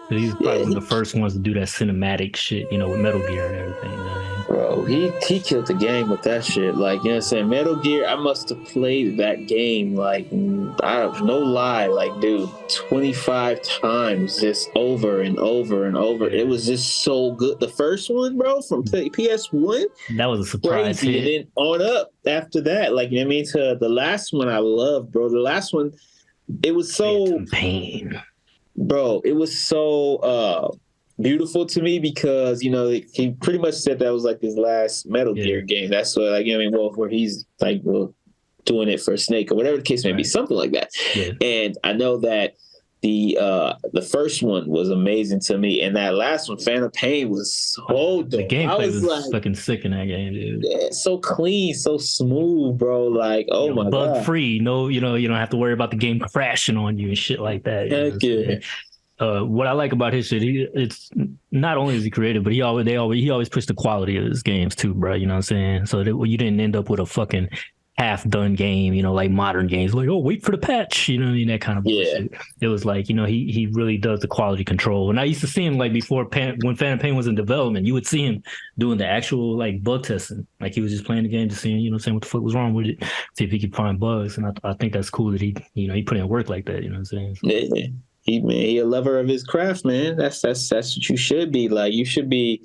He's probably one of the first ones to do that cinematic shit, with Metal Gear and everything. You know what I mean? Bro, he killed the game with that shit. Like, you know what I'm saying? Metal Gear, I must have played that game, like, I have no lie, like, dude, 25 times, just over and over and over. Yeah. It was just so good. The first one, bro, from PS1, That was a surprise crazy. hit. And then on up after that, like, you know what I mean? To the last one I loved, bro. The last one, it was so, Pain. bro, it was so, beautiful to me because he pretty much said that was like his last Metal Gear game. That's what, like, where he's like, doing it for Snake or whatever the case may be, something like that. Yeah. And I know that the first one was amazing to me, and that last one, Phantom Pain, was so dope. The gameplay was like, fucking sick in that game, dude. Yeah, so clean, so smooth, bro. Like, oh my god, bug free. No, you don't have to worry about the game crashing on you and shit like that. Heck yeah. What I like about his shit, it's not only is he creative, but he always pushed the quality of his games too, bro. You know what I'm saying? So that you didn't end up with a fucking half-done game, like modern games, like, oh, wait for the patch, that kind of bullshit. It was like, he really does the quality control. And I used to see him, like, before when Phantom Pain was in development, you would see him doing the actual, like, bug testing. Like, he was just playing the game, just seeing, saying what the fuck was wrong with it, see if he could find bugs. And I think that's cool that he put in work like that, you know what I'm saying? So, yeah. He a lover of his craft, man. That's what you should be. Like, you should be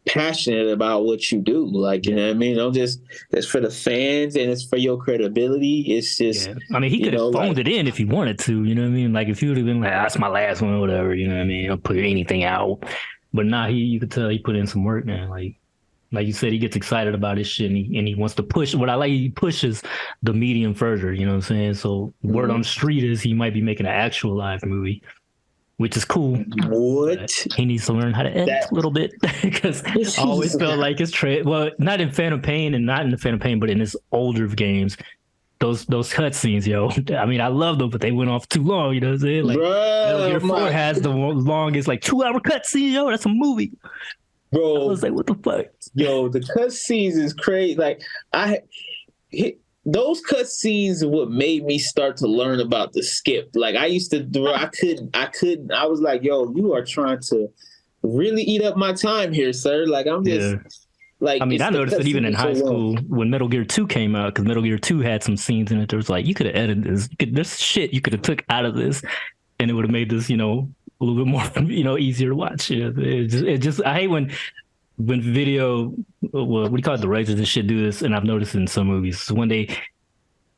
passionate about what you do. Like, you know what I mean? Don't just, it's for the fans and it's for your credibility. It's just, I mean, he could have phoned it in if he wanted to, you know what I mean? Like, if he would have been like, that's my last one or whatever, you know what I mean? I'll put anything out. But nah, you could tell he put in some work, man. Like you said, he gets excited about his shit and he wants to push. What I like, he pushes the medium further, you know what I'm saying? So word on the street is he might be making an actual live movie, which is cool. What? He needs to learn how to edit a little bit because I always felt like his well, not in Phantom Pain and not in the Phantom Pain, but in his older games, those cutscenes, yo. I mean, I love them, but they went off too long, you know what I'm saying? Like, Metal Gear 4 has the longest, like, 2-hour cutscene, yo. That's a movie. Bro, I was like, what the fuck? Yo, the cutscenes is crazy. Like, those cutscenes are what made me start to learn about the skip. Like, I used to do, I couldn't. I was like, yo, you are trying to really eat up my time here, sir. Like, I'm just like. I mean, I noticed it even in high school when Metal Gear 2 came out, because Metal Gear 2 had some scenes in it. There was like, you could have edited this. There's shit you could have took out of this, and it would have made this, a little bit more, easier to watch. It just I hate when video, what do you call it, directors and shit do this, and I've noticed in some movies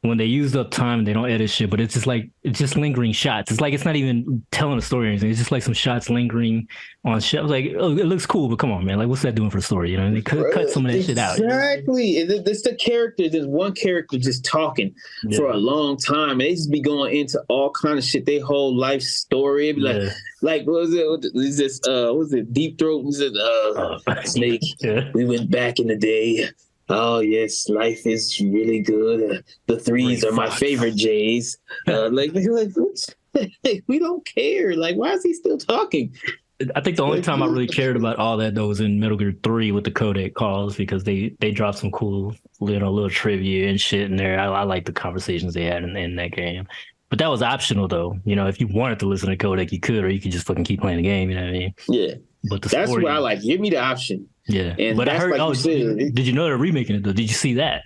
when they use up time, they don't edit shit, but it's just lingering shots. It's like it's not even telling a story or anything. It's just like some shots lingering on shit. I was like, oh, it looks cool, but come on, man. Like, what's that doing for the story? They could cut some of that shit out. Exactly. It's the character. There's one character just talking for a long time, and they just be going into all kind of shit. Their whole life story. It'd be like, what was it? Is this what was it? Deep Throat? Was it Snake? We went back in the day. Oh yes, life is really good. The threes are my favorite J's. Like we don't care. Like, why is he still talking? I think the only time I really cared about all that though was in Metal Gear 3 with the codec calls, because they dropped some cool little trivia and shit in there. I like the conversations they had in that game. But that was optional though. If you wanted to listen to codec, you could, or you could just fucking keep playing the game. You know what I mean? Yeah. But that's what I like. Give me the option. Yeah. And but I heard, like did you know they're remaking it though? Did you see that?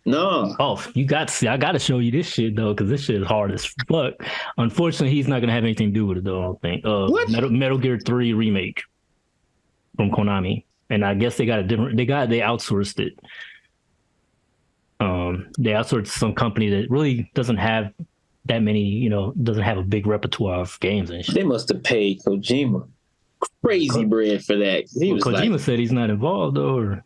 No. Oh, I got to show you this shit though, because this shit is hard as fuck. Unfortunately, he's not gonna have anything to do with it though, I don't think. What? Metal Gear 3 remake from Konami, and I guess they outsourced it. They outsourced to some company that really doesn't have that many, doesn't have a big repertoire of games and shit. They must have paid Kojima crazy bread for that. Kojima said he's not involved though, or...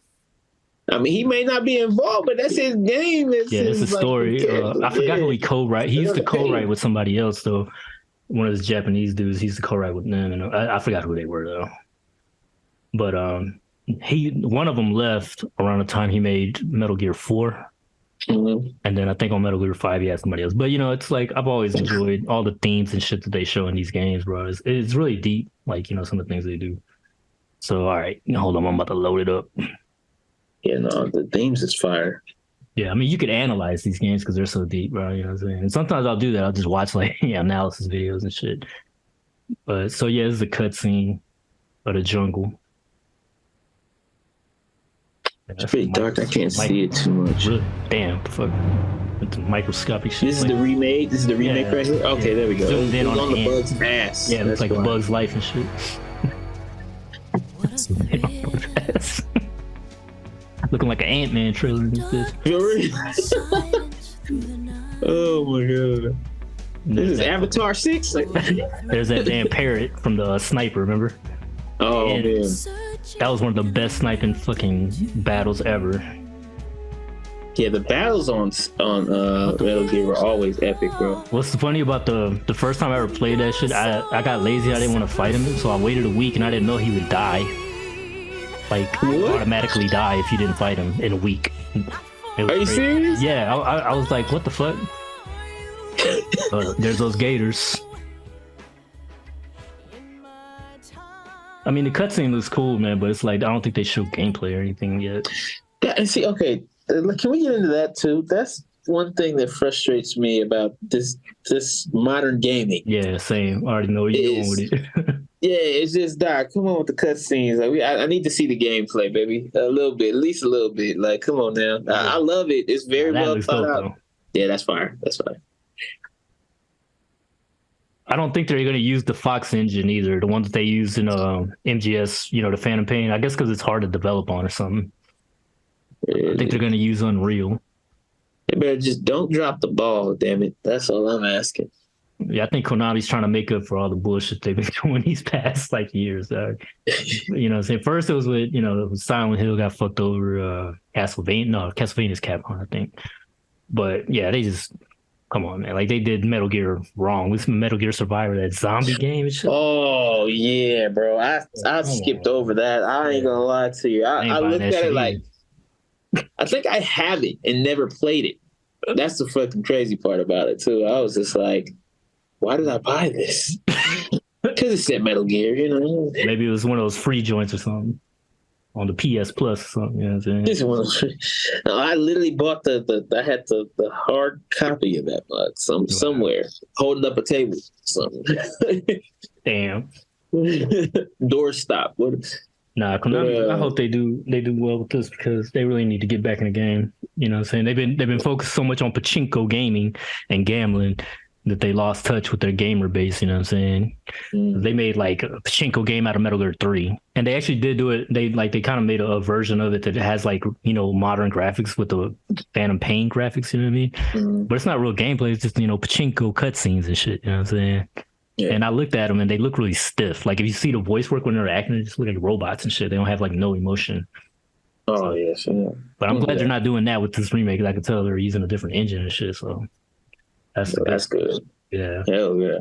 I mean, he may not be involved, but that's his game. That's a story. I forgot who he co-wrote. He used to co-write with somebody else, though. One of his Japanese dudes. He used to co-write with them. And I forgot who they were, though. But one of them left around the time he made Metal Gear 4. Mm-hmm. And then I think on Metal Gear 5, he had somebody else. But, it's like I've always enjoyed all the themes and shit that they show in these games, bro. It's really deep, like, some of the things they do. So, all right. Hold on. I'm about to load it up. Yeah, no, the themes is fire. Yeah, I mean, you could analyze these games because they're so deep, bro. You know what I'm saying? And sometimes I'll do that. I'll just watch, like, analysis videos and shit. But so yeah, it's a cutscene of the jungle. It's pretty dark. I can't see it too much. Damn, the fuck. With the microscopic shit. This is the remake. This is the remake right here. Okay, there we go. Zoomed in on the bug's ass. Yeah, it's like a bug's life and shit. Looking like an Ant-Man trailer in this. Oh my god. This is Avatar 6? There's that damn parrot from the sniper, remember? Oh man. That was one of the best sniping fucking battles ever. Yeah, the battles on Metal Gear were always epic, bro. What's funny about the first time I ever played that shit, I got lazy, I didn't want to fight him, so I waited a week and I didn't know he would die. Like, automatically die if you didn't fight him in a week. Are you serious? Yeah, I was like, what the fuck? There's those gators. I mean, the cutscene looks cool, man, but it's like, I don't think they show gameplay or anything yet. Yeah, and see, okay, can we get into that too? That's one thing that frustrates me about this modern gaming. Yeah, same. I already know where you're going with it. Yeah, it's just, Doc, come on with the cutscenes. Like, I need to see the gameplay, baby. A little bit, at least a little bit. Like, come on now. I love it. It's very well thought out. Though. Yeah, that's fire. That's fire. I don't think they're going to use the Fox engine either. The ones that they used in MGS, the Phantom Pain. I guess because it's hard to develop on or something. I think they're going to use Unreal. They better just don't drop the ball, damn it. That's all I'm asking. Yeah, I think Konami's trying to make up for all the bullshit they've been doing these past years. First it was with Silent Hill got fucked over. Castlevania's Capcom, I think. But yeah, they just come on, man. Like they did Metal Gear wrong. With Metal Gear Survivor, that zombie game and shit. Oh yeah, bro. I skipped over that. I ain't gonna lie to you. I looked at it like I think I have it and never played it. That's the fucking crazy part about it too. I was just like, why did I buy this? Because it said Metal Gear, Maybe it was one of those free joints or something on the PS Plus or something. You know what I'm saying? No, I literally bought I had the hard copy of that mug somewhere, holding up a table. Something. Damn. Doorstop. Nah, Konami, I hope they do well with this because they really need to get back in the game. You know what I'm saying? They've been focused so much on pachinko gaming and gambling that they lost touch with their gamer base, you know what I'm saying? They made like a pachinko game out of Metal Gear 3. And they actually did do it. They kind of made a version of it that has like, modern graphics with the Phantom Pain graphics, you know what I mean? But it's not real gameplay, it's just, pachinko cutscenes and shit, you know what I'm saying? Yeah. And I looked at them and they look really stiff. Like if you see the voice work when they're acting, they just look like robots and shit. They don't have like no emotion. Oh, yeah, sure. But I'm glad they're not doing that with this remake. I can tell they're using a different engine and shit. So that's good. Yeah. Hell yeah.